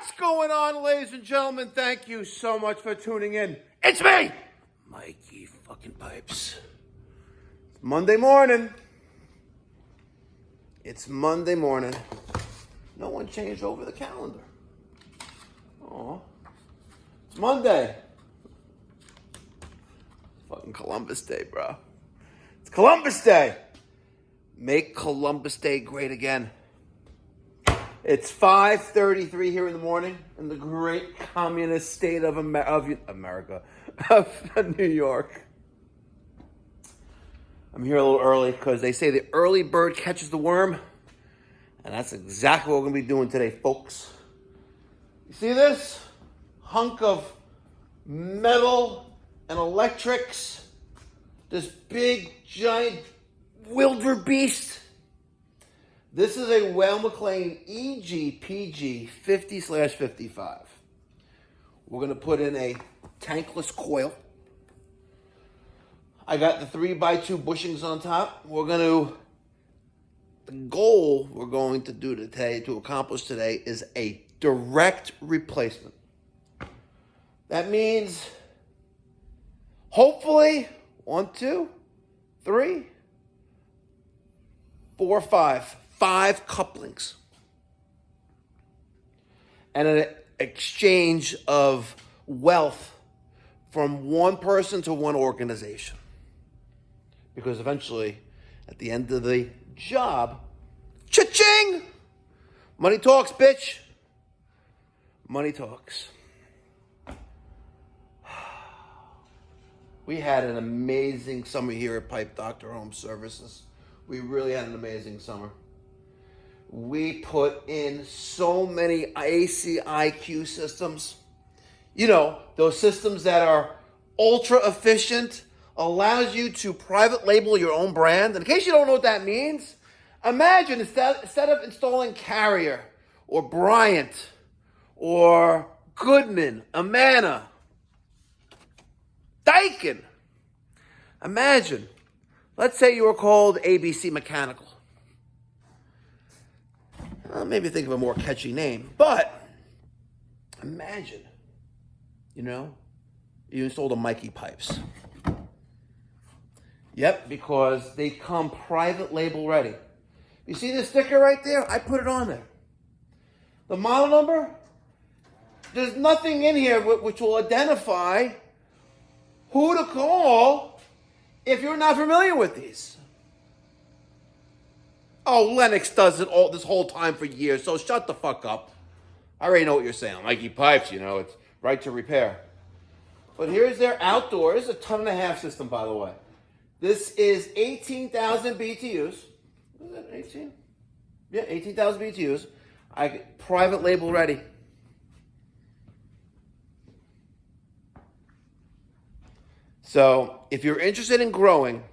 What's going on, ladies and gentlemen? Thank you so much for tuning in. It's me, Mikey fucking Pipes. It's Monday morning. It's Monday morning. No one changed over the calendar. Oh, it's Monday. It's fucking Columbus Day, bro. It's Columbus Day. Make Columbus Day great again. It's 5:33 here in the morning in the great communist state of America, of New York. I'm here a little early because they say the early bird catches the worm. And that's exactly what we're going to be doing today, folks. You see this hunk of metal and electrics? This big, giant wildebeest? This is a Weil-McLain EG PG 50/55. We're going to put in a tankless coil. I got the 3x2 bushings on top. The goal we're going to do today, to accomplish today, is a direct replacement. That means, hopefully, 1, 2, 3, 4, 5 couplings. And an exchange of wealth from one person to one organization. Because eventually, at the end of the job, cha-ching! Money talks, bitch. Money talks. We had an amazing summer here at Pipe Doctor Home Services. We really had an amazing summer. We put in so many ACIQ systems. You know, those systems that are ultra efficient, allows you to private label your own brand. And in case you don't know what that means, imagine instead of installing Carrier or Bryant or Goodman, Amana, Daikin, imagine, let's say you were called ABC Mechanical. Maybe think of a more catchy name, but imagine, you installed a Mikey Pipes. Yep, because they come private label ready. You see this sticker right there? I put it on there. The model number, there's nothing in here which will identify who to call if you're not familiar with these. Oh, Lennox does it all this whole time for years, so shut the fuck up. I already know what you're saying. Mikey Pipes, it's right to repair. But here's their outdoor. This is a 1.5-ton system, by the way. This is 18,000 BTUs. Is that 18? Yeah, 18,000 BTUs. I get private label ready. So, if you're interested in growing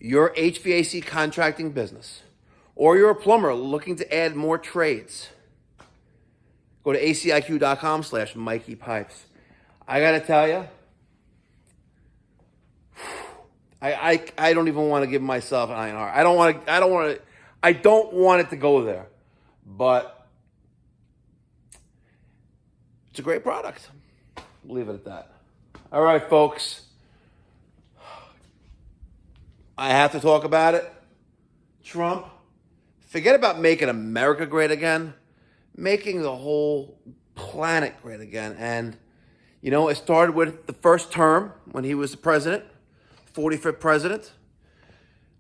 your HVAC contracting business, or you're a plumber looking to add more trades, go to ACIQ.com/Mikey Pipes. I gotta tell you, I don't even want to give myself an INR. I don't want it to go there, but it's a great product. We'll leave it at that. All right, folks. I have to talk about it. Trump, forget about making America great again. Making the whole planet great again. And, it started with the first term when he was the president, 45th president,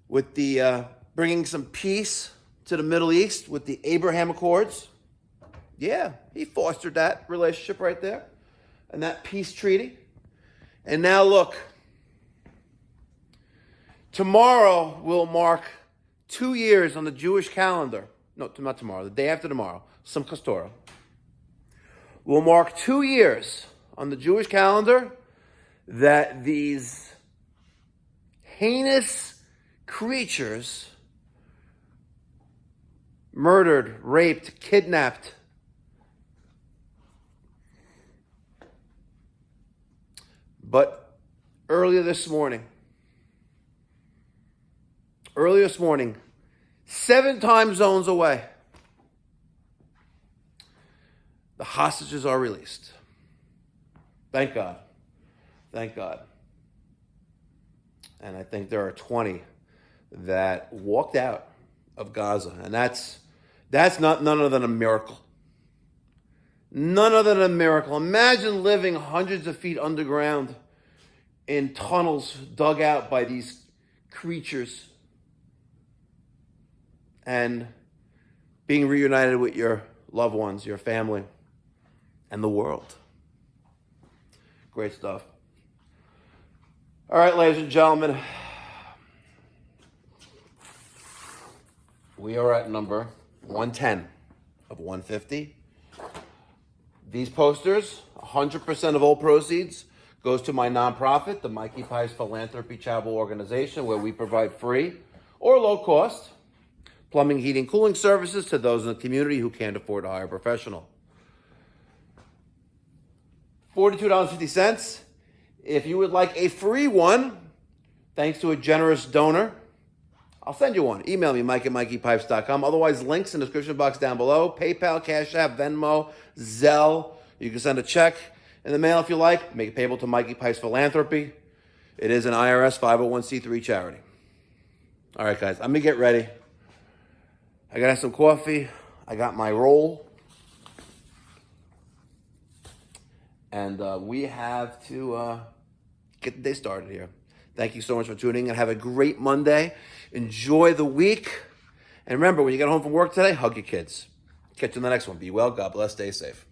with the bringing some peace to the Middle East with the Abraham Accords. Yeah, he fostered that relationship right there and that peace treaty. And now look, tomorrow will mark 2 years on the Jewish calendar. No, not tomorrow, the day after tomorrow, Simchas Torah. Will mark 2 years on the Jewish calendar that these heinous creatures murdered, raped, kidnapped but earlier this morning, 7 time zones away, The hostages are released. Thank God. Thank God. And I think there are 20 that walked out of Gaza. And that's none other than a miracle. None other than a miracle. Imagine living hundreds of feet underground in tunnels dug out by these creatures and being reunited with your loved ones, your family, and the world. Great stuff. All right, ladies and gentlemen, we are at number 110 of 150. These posters, 100% of all proceeds goes to my nonprofit, the Mikey Pipes Philanthropy charitable organization, where we provide free or low cost plumbing, heating, cooling services to those in the community who can't afford to hire a professional. $42.50. If you would like a free one, thanks to a generous donor, I'll send you one. Email me, mike@mikeypipes.com. Otherwise, links in the description box down below. PayPal, Cash App, Venmo, Zelle. You can send a check in the mail if you like. Make it payable to Mikey Pipes Philanthropy. It is an IRS 501c3 charity. All right, guys, I'm going to get ready. I got some coffee. I got my roll. And we have to get the day started here. Thank you so much for tuning in. Have a great Monday. Enjoy the week. And remember, when you get home from work today, hug your kids. Catch you in the next one. Be well. God bless. Stay safe.